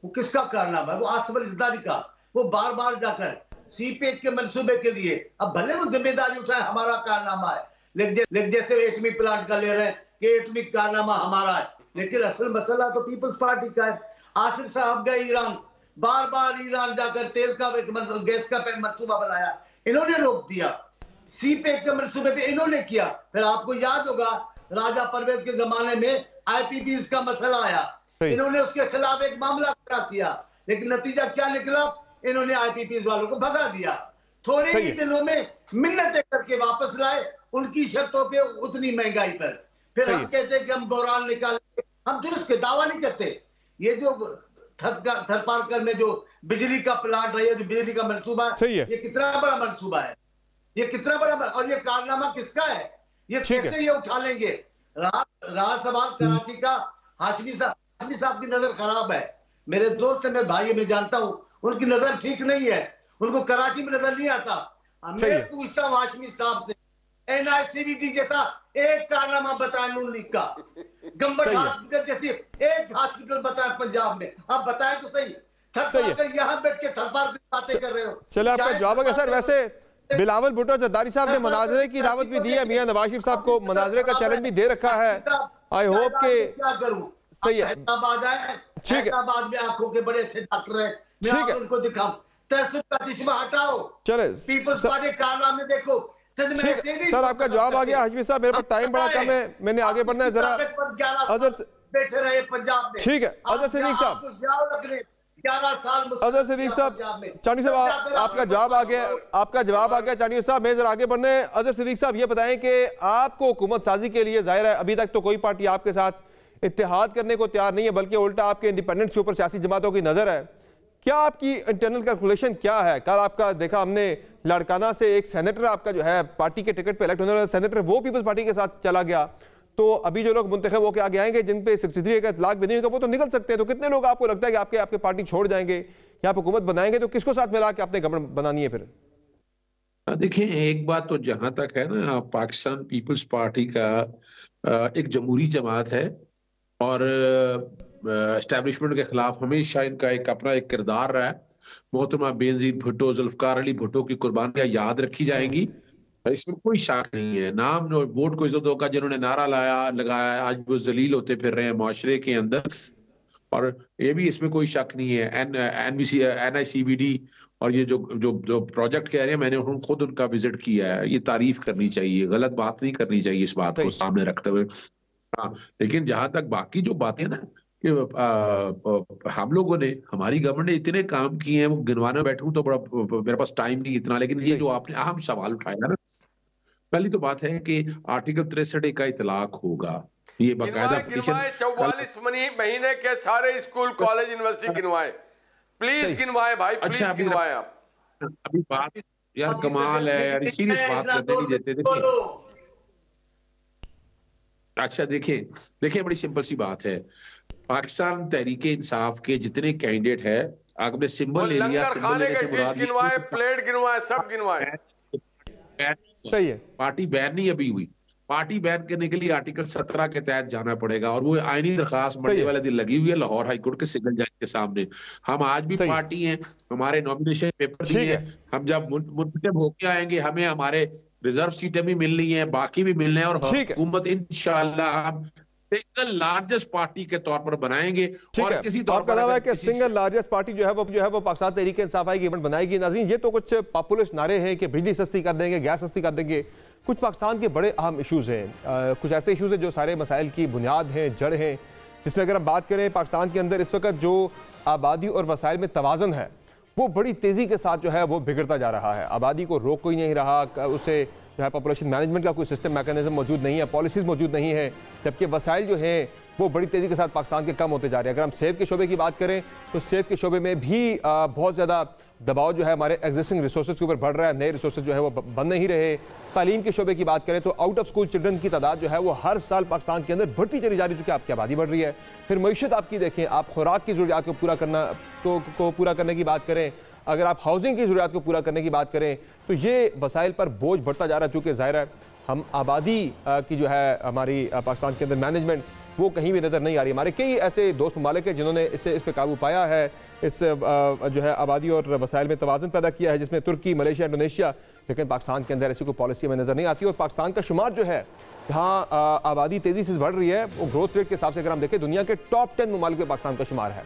वो किसका कारनामा है? वो आसिफ अली ज़रदारी का। वो बार बार जाकर सीपेक के मंसूबे के लिए, अब भले वो जिम्मेदारी उठाए, हमारा कारनामा है, लेकिन जैसे एटमी प्लांट का ले रहे हैं कि एटमी कारनामा हमारा है, लेकिन असल मसला तो पीपल्स पार्टी का है। आसिफ साहब गए ईरान, बार बार ईरान जाकर तेल का गैस का मंसूबा बनाया, इन्होंने रोक दिया। सीपेक के मंसूबे पे इन्होंने किया। फिर आपको याद होगा राजा परवेज के जमाने में आईपीपीज का मसला आया, इन्होंने उसके खिलाफ एक मामला खड़ा किया, लेकिन नतीजा क्या निकला? इन्होंने आईपीपीज वालों को भगा दिया। थोड़े ही दिनों में मिन्नतें करके वापस लाए उनकी शर्तों पे, उतनी महंगाई पर। फिर हम कहते हैं कि हम बहरान निकालेंगे, हम दुरुस्त के दावा नहीं करते। ये जो थरपारकर में जो बिजली का प्लांट है, जो बिजली का मंसूबा है, ये कितना बड़ा मंसूबा है, ये कितना बड़ा, और ये कारनामा किसका है, ये कैसे ये उठा लेंगे। राज सवाल कराची का हाशमी साहब की नजर खराब है, मेरे दोस्त है, मेरे भाई है, मैं जानता हूं, उनकी नजर ठीक नहीं है, उनको कराची में नजर नहीं आता। मैं पूछता हूँ हाशमी साहब से, NICVT जैसा एक कारनामा बताए नून लीग का, गंबट हॉस्पिटल जैसी एक हॉस्पिटल बताए पंजाब में, आप बताएं तो सही। थरपारकर यहाँ बैठ के थरपारकर बातें कर रहे हो। चले, आपका जवाब है सर। वैसे बिलावल भुट्टो जरदारी साहब ने मनाजरे की दावत भी दी है, मियां नवाज शरीफ साहब को मनाजरे का चैलेंज भी दे रखा है। आई होप के क्या करूं, सही है, हैदराबाद आए, ठीक है, हैदराबाद में आंखों के बड़े अच्छे डॉक्टर हैं, मैं उनको दिखाऊं, तहसील का चश्मा हटाओ, चले पीपल्स पार्टी कारनामे देखो। सर आपका जवाब आ गया। हाशमी साहब, मेरे पास टाइम बड़ा कम है, मैंने आगे बढ़ना है जरा। अजहर बैठे रहे पंजाब में, ठीक है, अजहर सिद्दीक साहब, 11 साल अजहर सिद्दीक साहब, चांदी साहब आपका जवाब आ गया, आपका जवाब आ गया चांदी साहब। मैं जरा आगे बढ़ने। अजहर सिद्दीक साहब ये बताएं कि आपको हुकूमत साजी के लिए, जाहिर है अभी तक तो कोई पार्टी आपके साथ इत्तेहाद करने को तैयार नहीं है, बल्कि उल्टा आपके इंडिपेंडेंट्स के ऊपर सियासी जमातों की नजर है। क्या आपकी इंटरनल कैलकुलेशन क्या है? कल आपका देखा हमने लाड़काना से एक सेनेटर आपका जो है पार्टी के टिकट पे इलेक्ट होने वाला सेनेटर, वो पीपल्स पार्टी के साथ चला गया। तो अभी जो लोग मुंतखब होकर आगे आएंगे, जिन पे 63 का इतलाक भी नहीं होगा, वो तो निकल सकते हैं। तो कितने लोग आपको लगता है कि आपके पार्टी छोड़ जाएंगे या आप हुकूमत बनाएंगे? तो किसको साथ मिला के आपने गवर्नमेंट बनानी है फिर? देखिए, एक बात तो जहां तक है ना, पाकिस्तान पीपल्स पार्टी का एक जमहूरी जमात है और एस्टैब्लिशमेंट के खिलाफ हमेशा इनका एक अपना एक किरदार रहा है। मोहतरमा बेनजीर भुट्टो, जुल्फकार अली भुट्टो की कुर्बानियां याद रखी जाएंगी, इसमें कोई शक नहीं है। नाम वोट को इज्जत होगा, जिन्होंने नारा लगाया, आज वो जलील होते फिर रहे हैं माशरे के अंदर, और ये भी इसमें कोई शक नहीं है। NICVD और ये जो प्रोजेक्ट कह रहे हैं, मैंने खुद उनका विजिट किया है, ये तारीफ करनी चाहिए, गलत बात नहीं करनी चाहिए इस बात को सामने रखते हुए। हाँ, लेकिन जहां तक बाकी जो बातें ना कि हम लोगों ने, हमारी गवर्नमेंट ने इतने काम किए हैं, वो गिनवाने बैठूं तो बड़ा मेरे पास टाइम नहीं इतना, लेकिन ये जो आपने अहम सवाल उठाया ना, पहली तो बात है कि आर्टिकल 63 का इतलाक होगा, ये बाकायदा 44 महीने के सारे स्कूल कॉलेज यूनिवर्सिटी गिनवाए, प्लीज गिनवाए भाई, प्लीज गिनवाए। आप अभी बात यार कमाल है यार, सीरियस बात करने नहीं देते। देखिए, अच्छा देखिए बड़ी सिंपल सी बात है, पाकिस्तान तहरीक इंसाफ के जितने कैंडिडेट है, आपने सिंबल ले लिया, सिंबल लेने से मुराद गिनवाए, प्लेट गिनवाए, सब गिनवाए। सही है, पार्टी बैन नहीं अभी हुई, पार्टी बैन करने के लिए आर्टिकल 17 के तहत जाना पड़ेगा, और वो आईनी दरखास्त मंडे वाले दिन लगी हुई है लाहौर हाईकोर्ट के सिंगल जज के सामने। हम आज भी पार्टी हैं, हमारे नॉमिनेशन पेपर दिए हैं, हम जब मुंतखब होके आएंगे, हमें हमारे रिजर्व सीटें भी मिलनी है, बाकी भी मिलने हैं, और हुकूमत इंशाअल्लाह हम सिंगल लार्जेस्ट पार्टी के तौर पर बनाएंगे। और किसी तौर पर दावा है कि सिंगल लार्जेस्ट पार्टी जो है वो पाकिस्तान तहरीक इंसाफ की गवर्नमेंट बनाएगी। नाज़रीन, ये तो कुछ पॉपुलिस्ट नारे हैं कि बिजली सस्ती कर देंगे, गैस सस्ती कर देंगे। कुछ पाकिस्तान के बड़े अहम इशूज़ हैं, कुछ ऐसे इशूज़ हैं जो सारे मसाइल की बुनियाद हैं, जड़ हैं, जिसमें अगर हम बात करें पाकिस्तान के अंदर इस वक्त जो आबादी और वसाइल में तवाज़न है, वो बड़ी तेज़ी के साथ जो है वो बिगड़ता जा रहा है। आबादी को रोक कोई नहीं रहा, उसे जो है पॉपुलेशन मैनेजमेंट का कोई सिस्टम मैकेनिज्म मौजूद नहीं है, पॉलिसीज़ मौजूद नहीं है, जबकि वसाइल जो हैं वो बड़ी तेज़ी के साथ पाकिस्तान के कम होते जा रहे हैं। अगर हम सेहत के शोबे की बात करें तो सेहत के शोबे में भी बहुत ज़्यादा दबाव जो है हमारे एग्जिस्टिंग रिसोर्सेज के ऊपर बढ़ रहा है, नए रिसोर्सेज जो है वो बन नहीं रहे। तालीम के शोबे की बात करें तो आउट ऑफ स्कूल चिल्ड्रन की तादाद जो है वो हर साल पाकिस्तान के अंदर बढ़ती चली जा रही है, चूँकि आपकी आबादी बढ़ रही है। फिर मईशत आपकी देखें, आप खुराक की ज़रूरियात को पूरा करने की बात करें, अगर आप हाउसिंग की ज़रूरियात को पूरा करने की बात करें, तो ये वसाइल पर बोझ बढ़ता जा रहा है। चूँकि ज़ाहिर है हम आबादी की जो है हमारी पाकिस्तान के अंदर मैनेजमेंट वो कहीं भी नज़र नहीं आ रही। हमारे कई ऐसे दोस्त ममालिक हैं जिन्होंने इस पर काबू पाया है, इस जो है आबादी और वसाइल में तवाज़ुन पैदा किया है, जिसमें तुर्की, मलेशिया, इंडोनेशिया, लेकिन पाकिस्तान के अंदर ऐसी कोई पॉलिसी में नज़र नहीं आती। और पाकिस्तान का शुमार जो है जहाँ आबादी तेज़ी से बढ़ रही है, वो ग्रोथ रेट के हिसाब से अगर हम देखें दुनिया के टॉप 10 ममालिक में पाकिस्तान का शुमार है।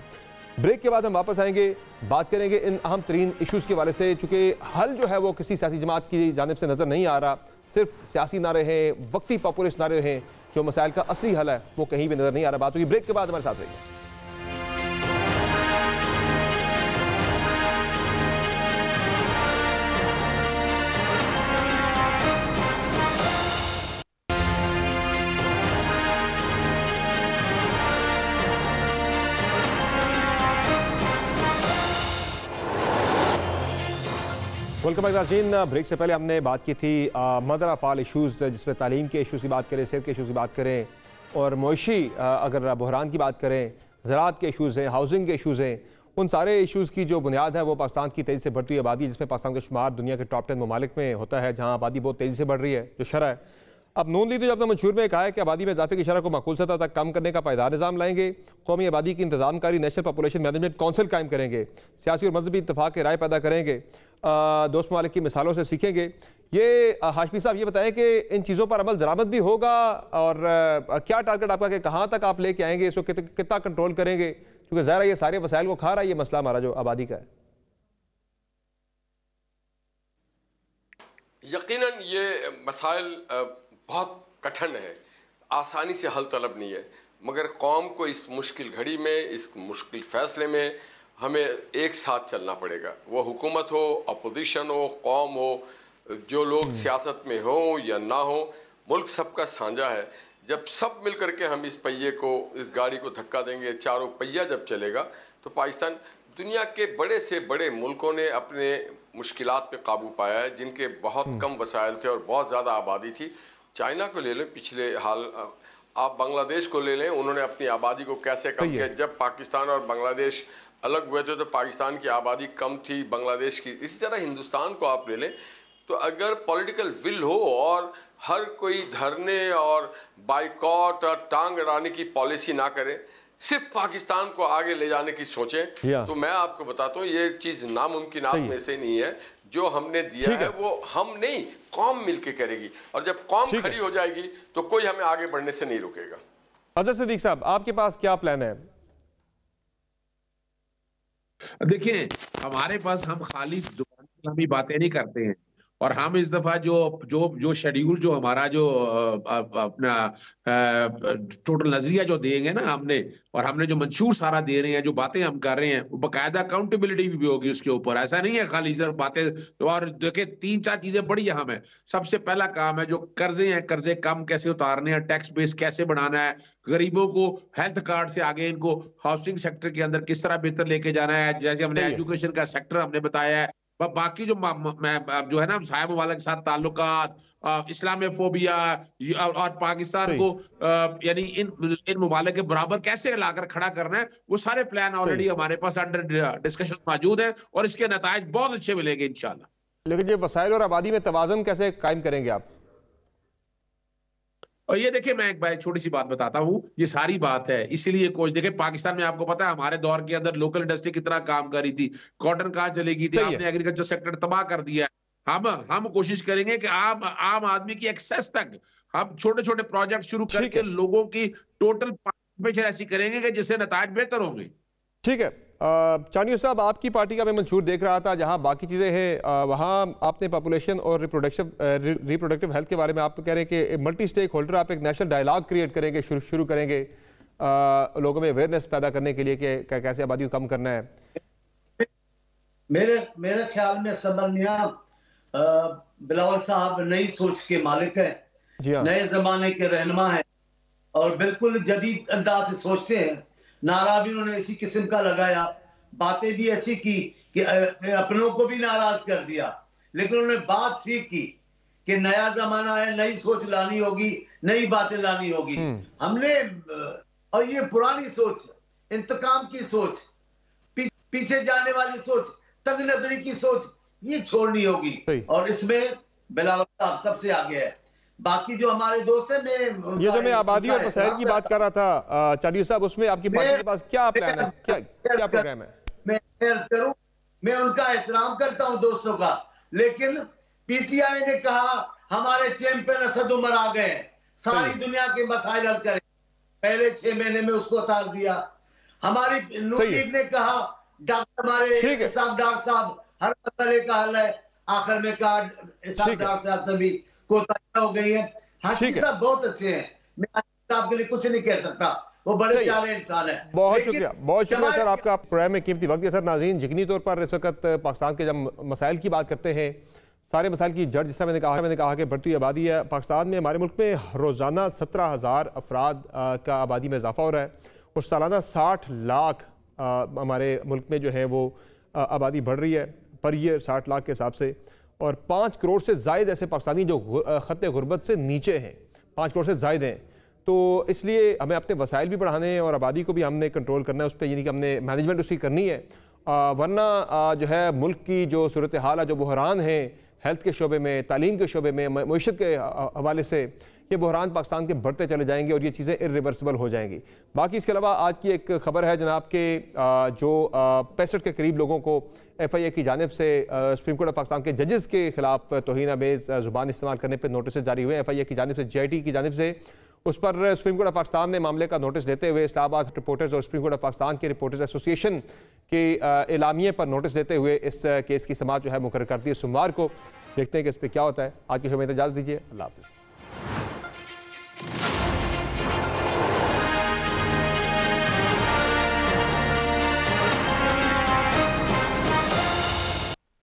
ब्रेक के बाद हम वापस आएंगे, बात करेंगे इन अहम तरीन इशूज़ के वाले से, चूँकि हल जो है वो किसी सियासी जमात की जानिब से नज़र नहीं आ रहा, सिर्फ सियासी नारे हैं, वक्ती पॉपुलिस्ट नारे हैं, जो मसाइल का असली हल है वो कहीं भी नज़र नहीं आ रहा। बात होगी ब्रेक के बाद, हमारे साथ रहिए। वेलकम नाज़रीन। ब्रेक से पहले हमने बात की थी मदर ऑफ ऑल इशूज़, जिसमें तालीम के इशूज़ की बात करें, सेहत के इशूज़ की बात करें और मुआशी अगर बहरान की बात करें, ज़राअत के इशूज़ हैं, हाउसिंग के इशूज़ हैं। उन सारे इशूज़ की जो बुनियाद है वो पाकिस्तान की तेज़ी से बढ़ती हुई आबादी, जिसमें पाकिस्तान का शुमार दुनिया के टॉप 10 ममालिक में होता है, जहाँ आबादी बहुत तेज़ी से बढ़ रही है, जो शरह है। अब नून लीग ने जब मंशूर में कहा है कि आबादी में इजाफे की शरह को माकूल सतह तक कम करने का पायदार निज़ाम लाएंगे, कौमी आबादी की इंतजामकारी नेशनल पॉपुलेशन मैनेजमेंट काउंसिल कायम करेंगे, सियासी और मजहबी इत्तफाक के राय पैदा करेंगे, दोस्त ममालिक की मिसालों से सीखेंगे। ये हाशमी साहब ये बताएं कि इन चीज़ों पर अमल दरामद भी होगा और क्या टारगेट आपका कि कहाँ तक आप लेके आएंगे, इसको कितना कंट्रोल करेंगे, क्योंकि ज़ाहिर है ये सारे वसाइल को खा रहा है ये मसला हमारा जो आबादी का है। यकीनन ये मसाइल बहुत कठिन है, आसानी से हल तलब नहीं है, मगर कौम को इस मुश्किल घड़ी में, इस मुश्किल फैसले में हमें एक साथ चलना पड़ेगा। वो हुकूमत हो, अपोजिशन हो, कौम हो, जो लोग सियासत में हो या ना हो, मुल्क सबका साझा है। जब सब मिल करके हम इस पहिए को, इस गाड़ी को धक्का देंगे, चारों पहिया जब चलेगा तो पाकिस्तान, दुनिया के बड़े से बड़े मुल्कों ने अपने मुश्किलात पे काबू पाया है, जिनके बहुत कम वसाइल थे और बहुत ज़्यादा आबादी थी। चाइना को ले लें, पिछले हाल आप बांग्लादेश को ले लें, उन्होंने अपनी आबादी को कैसे कम किया। जब पाकिस्तान और बांग्लादेश अलग हुए थे तो पाकिस्तान की आबादी कम थी, बांग्लादेश की। इसी तरह हिंदुस्तान को आप ले लें, तो अगर पॉलिटिकल विल हो और हर कोई धरने और बाइकॉट और टांग अड़ाने की पॉलिसी ना करे, सिर्फ पाकिस्तान को आगे ले जाने की सोचें, तो मैं आपको बताता हूँ ये चीज़ नामुमकिनात में से नहीं है। जो हमने दिया है वो हम नहीं, कौम मिलके करेगी, और जब कौम खड़ी हो जाएगी तो कोई हमें आगे बढ़ने से नहीं रुकेगा। अजहर सिद्दीक साहब, आपके पास क्या प्लान है? देखिए, हमारे पास हम खाली जुबानी बातें नहीं करते हैं, और हम इस दफा जो शेड्यूल जो हमारा जो अपना टोटल नजरिया जो देंगे ना हमने जो मंशूर सारा दे रहे हैं, जो बातें हम कर रहे हैं, वो बाकायदा अकाउंटेबिलिटी भी होगी उसके ऊपर। ऐसा नहीं है खाली सिर्फ बातें। और देखिए 3-4 चीजें बड़ी अहम है। सबसे पहला काम है जो कर्जे हैं, कर्जे कम कैसे उतारने हैं, टैक्स बेस कैसे बनाना है, गरीबों को हेल्थ कार्ड से आगे इनको हाउसिंग सेक्टर के अंदर किस तरह बेहतर लेके जाना है, जैसे हमने एजुकेशन का सेक्टर हमने बताया है। बाकी जो है ना साहिब वाला के साथ ताल्लुकात, इस्लामोफोबिया और पाकिस्तान को यानी इन ममालिक के बराबर कैसे लाकर खड़ा करना है, वो सारे प्लान ऑलरेडी हमारे पास अंडर डिस्कशन मौजूद है और इसके नतायज बहुत अच्छे मिलेंगे इंशाल्लाह। लेकिन ये वसाइल और आबादी में तवाज़ुन कैसे कायम करेंगे आप? और ये देखिए, मैं एक छोटी सी बात बताता हूँ, ये सारी बात है इसलिए कोई देखिए पाकिस्तान में आपको पता है हमारे दौर के अंदर लोकल इंडस्ट्री कितना काम कर रही थी, कॉटन कहाँ चलेगी थी, आपने एग्रीकल्चर सेक्टर तबाह कर दिया है। हम कोशिश करेंगे कि आम आदमी की एक्सेस तक हम छोटे छोटे प्रोजेक्ट शुरू करके लोगों की टोटल पार्टिसिपेशन ऐसी करेंगे कि जिससे नताज बेहतर होंगे। ठीक है चानियो साहब, आपकी पार्टी का मैं मंशूर देख रहा था, जहां बाकी चीज़ें हैं वहां आपने पॉपुलेशन और रिप्रोडक्टिव हेल्थ के बारे में आप कह रहे हैं कि मल्टी स्टेक होल्डर आप एक नेशनल डायलॉग क्रिएट करेंगे, शुरू करेंगे लोगों में अवेयरनेस पैदा करने के लिए कि कैसे आबादी को कम करना है। मेरे ख्याल में समन्या बिलावल साहब नई सोच के मालिक है, नए जमाने के रहनुमा है और बिल्कुल जदीद अंदाज से सोचते हैं। नारा भी उन्होंने इसी किस्म का लगाया, बातें भी ऐसी की कि अपनों को भी नाराज कर दिया, लेकिन उन्होंने बात ठीक की कि नया जमाना है, नई सोच लानी होगी, नई बातें लानी होगी। हमने और ये पुरानी सोच, इंतकाम की सोच, पीछे जाने वाली सोच, तंग नजरी की सोच, ये छोड़नी होगी और इसमें बिलावल साहब सबसे आगे है। बाकी जो हमारे दोस्त हैं, ये जो मैं आबादी और वसाइल की बात कर रहा था चानियो साहब, उसमें आपकी पार्टी के पास क्या प्लान है, क्या प्रोग्राम है? मैं अर्ज करूं, मैं उनका एहतराम करता हूं दोस्तों का, लेकिन पीटीआई ने कहा हमारे चैंपियन असद उमर आ गए, सारी दुनिया के मसाइल हल करें, पहले 6 महीने में उसको उतार दिया। हमारी नून लीग ने कहा डॉक्टर हमारे डॉक्टर साहब हर मसले का हल है, आखिर में कहा डॉक्टर साहब से भी कोताही हो गई है। हाशिम साहब बहुत अच्छे हैं, मैं साहब के लिए कुछ नहीं कह सकता, वो बड़े प्यारे इंसान है। बहुत शुक्रिया सर आपका प्रोग्राम में कीमती वक्त है। सर नाज़रीन, यकीनी तौर पर इस वक्त पाकिस्तान के जब मसाइल की बात करते हैं, सारे मसाइल की जड़ जिस तरह मैंने कहा कि बढ़ती आबादी है पाकिस्तान में, हमारे मुल्क में रोज़ाना 17,000 अफराद का आबादी में इजाफा हो रहा है और सालाना 60 लाख हमारे मुल्क में जो है वो आबादी बढ़ रही है पर ईयर 60 लाख के हिसाब से। और 5 करोड़ से ज़ायद ऐसे पाकिस्तानी जो ख़त्ते गुर्बत से नीचे हैं, 5 करोड़ से ज़ायद हैं। तो इसलिए हमें अपने वसाइल भी बढ़ाने हैं और आबादी को भी हमने कंट्रोल करना है उस पर, यानी कि हमने मैनेजमेंट उसकी करनी है। वरना जो है मुल्क की जो सूरत हाल है, जो बहरान है हेल्थ के शोबे में, तालीम के शोबे में, मईशत के हवाले से, ये बहरान पाकिस्तान के बढ़ते चले जाएंगे और ये चीज़ें इरिवर्सिबल हो जाएंगी। बाकी इसके अलावा आज की एक खबर है जनाब के जो 65 के करीब लोगों को FIA की जानिब से सुप्रीम कोर्ट ऑफ पाकिस्तान के जजेस के खिलाफ तौहीन आमेज़ ज़ुबान इस्तेमाल करने पर नोटिस जारी हुए। FIA की जानिब से, JIT की जानिब से उस पर सुप्रीम कोर्ट ऑफ पाकिस्तान ने मामले का नोटिस लेते हुए इस्लामाबाद रिपोर्टर्स और सुप्रीम कोर्ट ऑफ पाकिस्तान के रिपोर्टर्स एसोसिएशन के एलामिये पर नोटिस देते हुए इस केस की समाअत जो है मुकर्रर कर दी है सोमवार को। देखते हैं कि इस पर क्या होता है। आज की शो में इजाज़त दीजिए। अल्लाह हाफ़िज़।